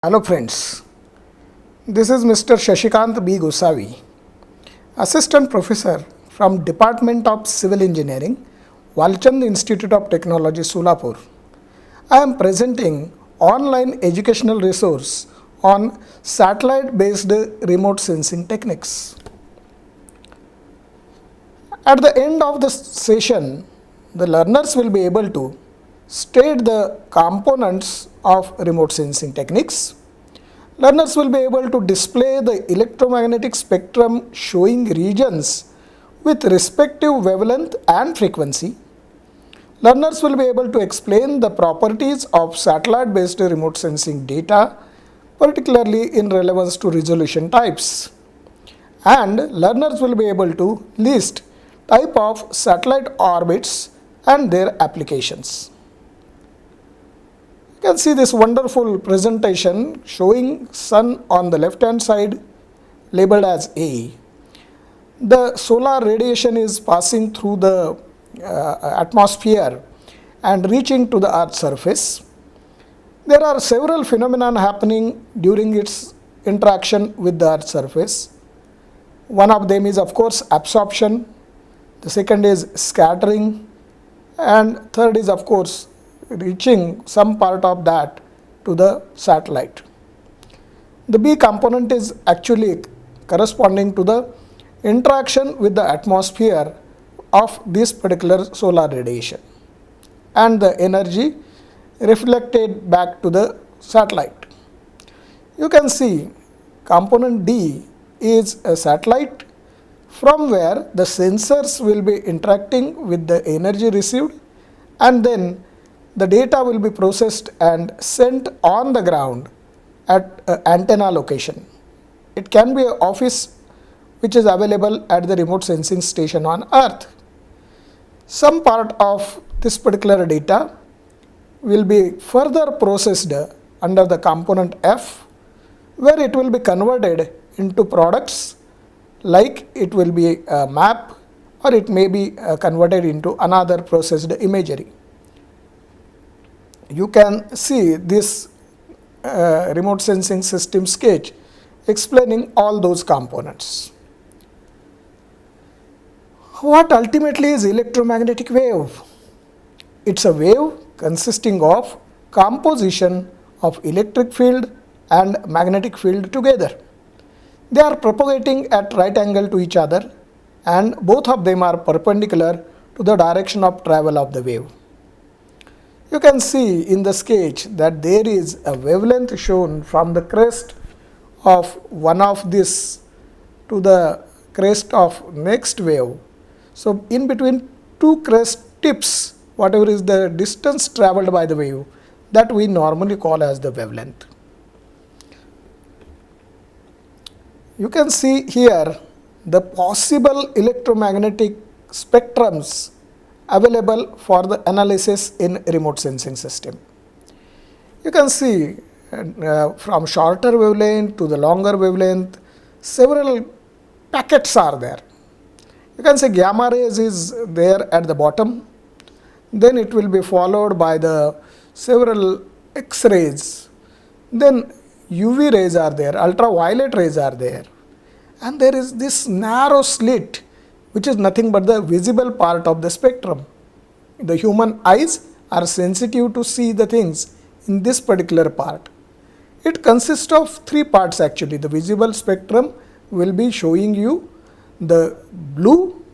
Hello friends, this is Mr. Shashikant B. Gosavi, Assistant Professor from Department of Civil Engineering, Walchand Institute of Technology, Solapur. I am presenting online educational resource on satellite-based remote sensing techniques. At the end of the session, the learners will be able to state the components of remote sensing techniques. Learners will be able to display the electromagnetic spectrum showing regions with respective wavelength and frequency. Learners will be able to explain the properties of satellite-based remote sensing data, particularly in relevance to resolution types. And learners will be able to list type of satellite orbits and their applications. You can see this wonderful presentation showing sun on the left hand side labeled as A. The solar radiation is passing through the atmosphere and reaching to the earth's surface. There are several phenomena happening during its interaction with the earth's surface. One of them is of course absorption, the second is scattering, and third is of course reaching some part of that to the satellite. The B component is actually corresponding to the interaction with the atmosphere of this particular solar radiation and the energy reflected back to the satellite. You can see component D is a satellite from where the sensors will be interacting with the energy received, and then the data will be processed and sent on the ground at an antenna location. It can be an office which is available at the remote sensing station on Earth. Some part of this particular data will be further processed under the component F, where it will be converted into products like it will be a map, or it may be converted into another processed imagery. You can see this remote sensing system sketch explaining all those components. What ultimately is electromagnetic wave? It's a wave consisting of composition of electric field and magnetic field together. They are propagating at right angle to each other, and both of them are perpendicular to the direction of travel of the wave. You can see in the sketch that there is a wavelength shown from the crest of one of this to the crest of next wave. So, in between two crest tips, whatever is the distance traveled by the wave, that we normally call as the wavelength. You can see here the possible electromagnetic spectrums available for the analysis in remote sensing system. You can see from shorter wavelength to the longer wavelength, several packets are there. You can say gamma rays is there at the bottom, then it will be followed by the several X-rays, then UV rays are there, ultraviolet rays are there, and there is this narrow slit which is nothing but the visible part of the spectrum. The human eyes are sensitive to see the things in this particular part. It consists of three parts actually. The visible spectrum will be showing you the blue,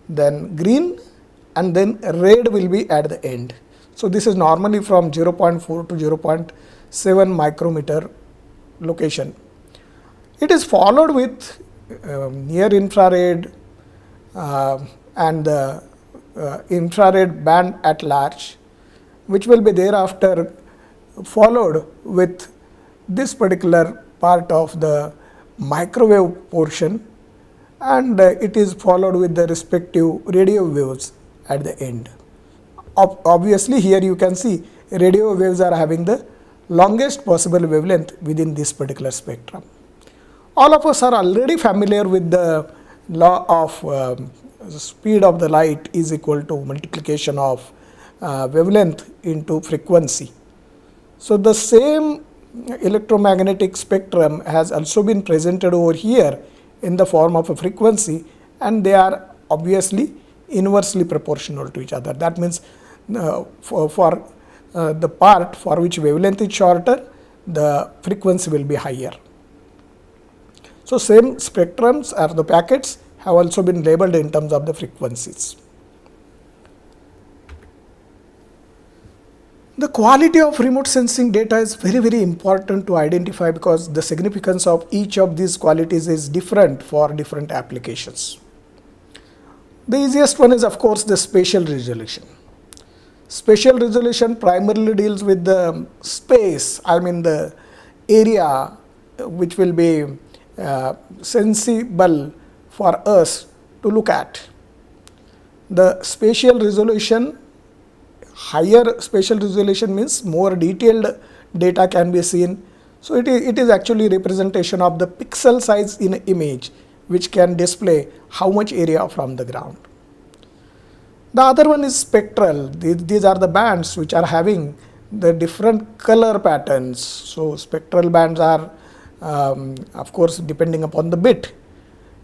then green, and then red will be at the end. So this is normally from 0.4 to 0.7 micrometer location. It is followed with near infrared and the infrared band at large, which will be thereafter followed with this particular part of the microwave portion, and it is followed with the respective radio waves at the end. Obviously here you can see radio waves are having the longest possible wavelength within this particular spectrum. All of us are already familiar with the law of speed of the light is equal to multiplication of wavelength into frequency. So the same electromagnetic spectrum has also been presented over here in the form of a frequency, and they are obviously inversely proportional to each other. That means for the part for which wavelength is shorter, the frequency will be higher. So, same spectrums or the packets have also been labeled in terms of the frequencies. The quality of remote sensing data is very important to identify, because the significance of each of these qualities is different for different applications. The easiest one is, of course, the spatial resolution. Spatial resolution primarily deals with the space, I mean the area which will be sensible for us to look at. The spatial resolution, higher spatial resolution means more detailed data can be seen. So, it is actually representation of the pixel size in an image, which can display how much area from the ground. The other one is spectral. These are the bands which are having the different color patterns. So, spectral bands are of course depending upon the bit.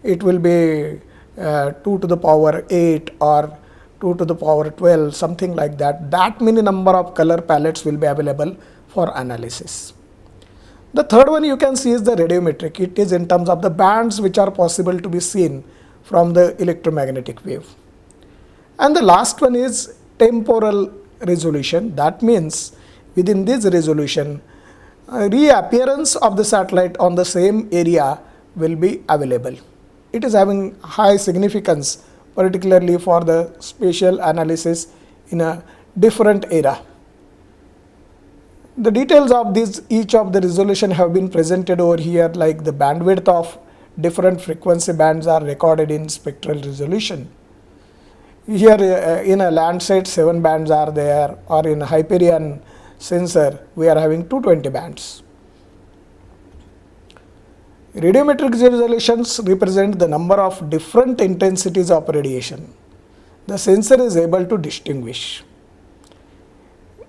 It will be 2 to the power 8 or 2 to the power 12, something like that. That many number of color palettes will be available for analysis. The third one you can see is the radiometric. It is in terms of the bands which are possible to be seen from the electromagnetic wave. And the last one is temporal resolution. That means within this resolution, reappearance of the satellite on the same area will be available. It is having high significance, particularly for the spatial analysis in a different era. The details of this, each of the resolution have been presented over here, like the bandwidth of different frequency bands are recorded in spectral resolution. Here in a Landsat 7 bands are there, or in a Hyperion sensor we are having 220 bands. Radiometric resolutions represent the number of different intensities of radiation the sensor is able to distinguish.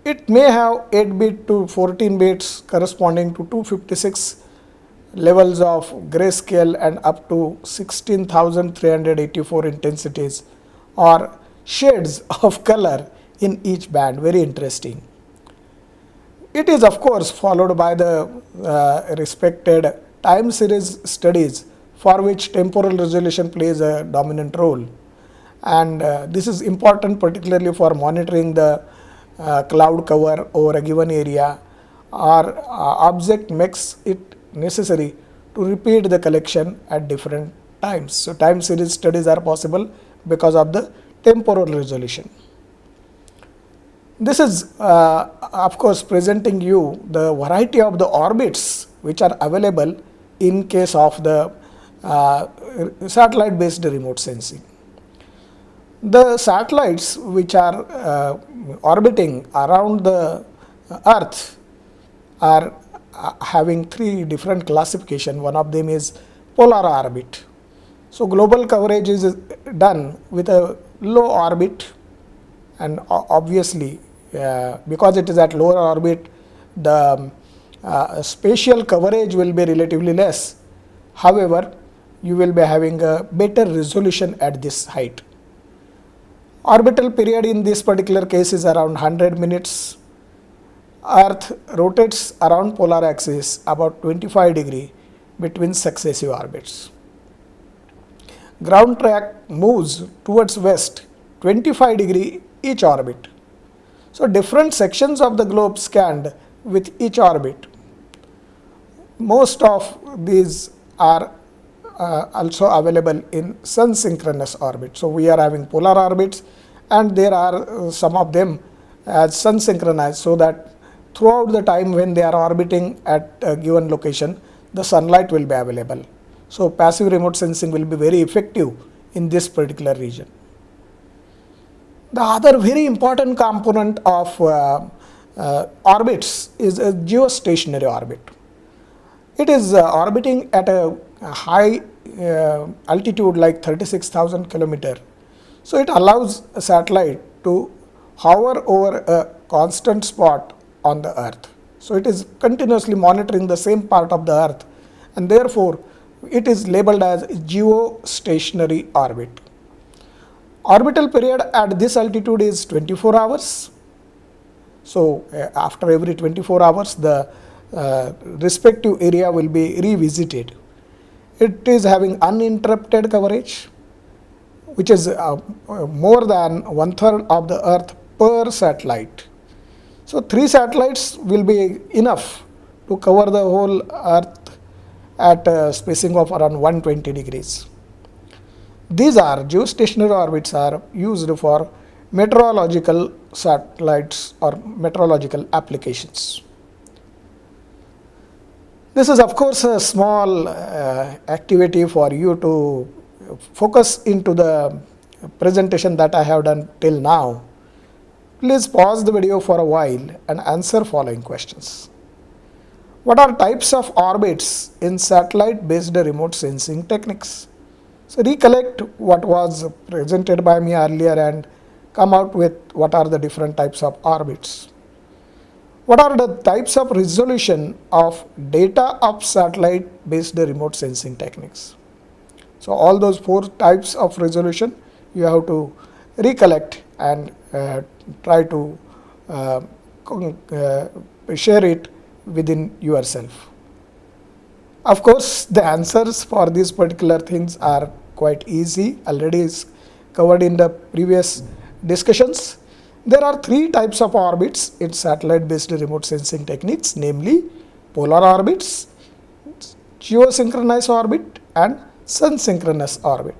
It may have 8 bit to 14 bits corresponding to 256 levels of grayscale and up to 16,384 intensities or shades of color in each band. Very interesting. It is of course followed by the respected time series studies, for which temporal resolution plays a dominant role, and this is important particularly for monitoring the cloud cover over a given area, or object makes it necessary to repeat the collection at different times. So, time series studies are possible because of the temporal resolution. This is of course presenting you the variety of the orbits which are available in case of the satellite based remote sensing. The satellites which are orbiting around the earth are having 3 different classification. One of them is polar orbit. So, global coverage is done with a low orbit, and obviously because it is at lower orbit, the spatial coverage will be relatively less. However, you will be having a better resolution at this height. Orbital period in this particular case is around 100 minutes. Earth rotates around polar axis about 25 degree between successive orbits. Ground track moves towards west 25 degree each orbit. So, different sections of the globe scanned with each orbit. Most of these are also available in sun synchronous orbit. So, we are having polar orbits, and there are some of them as sun synchronized, so that throughout the time when they are orbiting at a given location, the sunlight will be available. So, passive remote sensing will be very effective in this particular region. The other very important component of orbits is a geostationary orbit. It is orbiting at a high altitude like 36,000 kilometer. So, it allows a satellite to hover over a constant spot on the earth. So it is continuously monitoring the same part of the Earth, and therefore it is labeled as geostationary orbit. Orbital period at this altitude is 24 hours. So after every 24 hours, the respective area will be revisited. It is having uninterrupted coverage, which is more than 1/3 of the Earth per satellite. So 3 satellites will be enough to cover the whole Earth at a spacing of around 120 degrees. These are geostationary orbits are used for meteorological satellites or meteorological applications. This is of course a small activity for you to focus into the presentation that I have done till now. Please pause the video for a while and answer following questions. What are types of orbits in satellite based remote sensing techniques? So recollect what was presented by me earlier and come out with what are the different types of orbits. What are the types of resolution of data of satellite based remote sensing techniques? So all those 4 types of resolution you have to recollect and try to share it within yourself. Of course, the answers for these particular things are quite easy, already is covered in the previous discussions. There are 3 types of orbits in satellite based remote sensing techniques, namely polar orbits, geosynchronous orbit and sun synchronous orbit.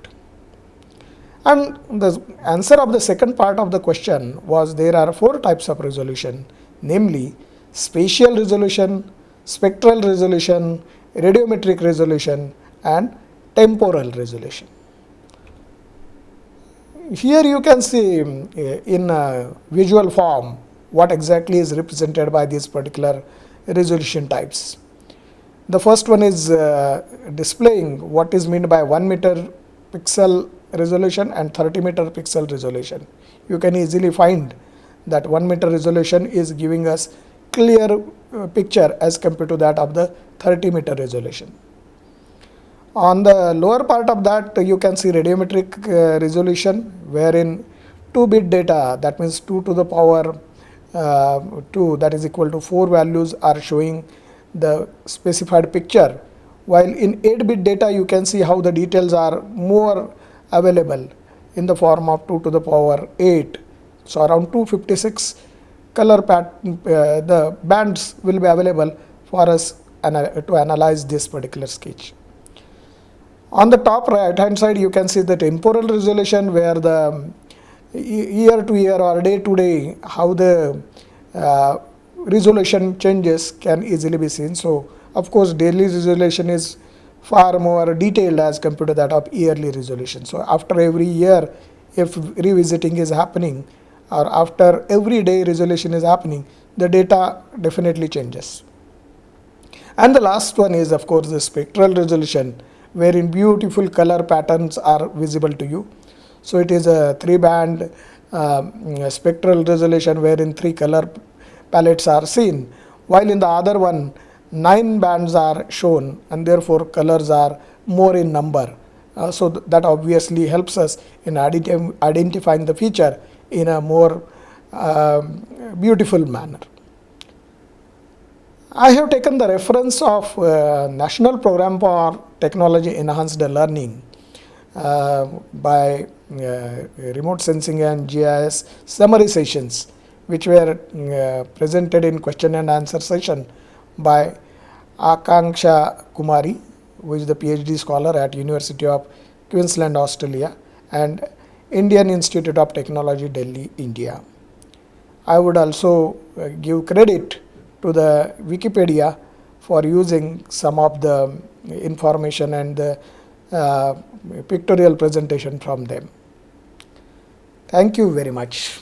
And the answer of the second part of the question was there are 4 types of resolution, namely spatial resolution, spectral resolution, radiometric resolution and temporal resolution. Here you can see in visual form what exactly is represented by these particular resolution types. The first one is displaying what is meant by 1 meter pixel resolution and 30 meter pixel resolution. You can easily find that 1 meter resolution is giving us clear picture as compared to that of the 30 meter resolution. On the lower part of that you can see radiometric resolution, wherein 2-bit data, that means 2 to the power 2, that is equal to 4 values are showing the specified picture, while in 8-bit data you can see how the details are more available in the form of 2 to the power 8. So around 256 color pattern, the bands will be available for us to analyze this particular sketch. On the top right hand side you can see the temporal resolution, where the year to year or day to day how the resolution changes can easily be seen. So of course daily resolution is far more detailed as compared to that of yearly resolution. So after every year, if revisiting is happening or after every day resolution is happening, the data definitely changes. And the last one is of course the spectral resolution, wherein beautiful color patterns are visible to you. So it is a 3-band spectral resolution wherein 3 color palettes are seen, while in the other one 9 bands are shown and therefore colors are more in number. So that obviously helps us in identifying the feature in a more beautiful manner. I have taken the reference of National Program for Technology Enhanced Learning by remote sensing and GIS summary sessions, which were presented in question and answer session by Akanksha Kumari, who is the PhD scholar at University of Queensland, Australia, and Indian Institute of Technology, Delhi, India. I would also give credit to the Wikipedia for using some of the information and the pictorial presentation from them. Thank you very much.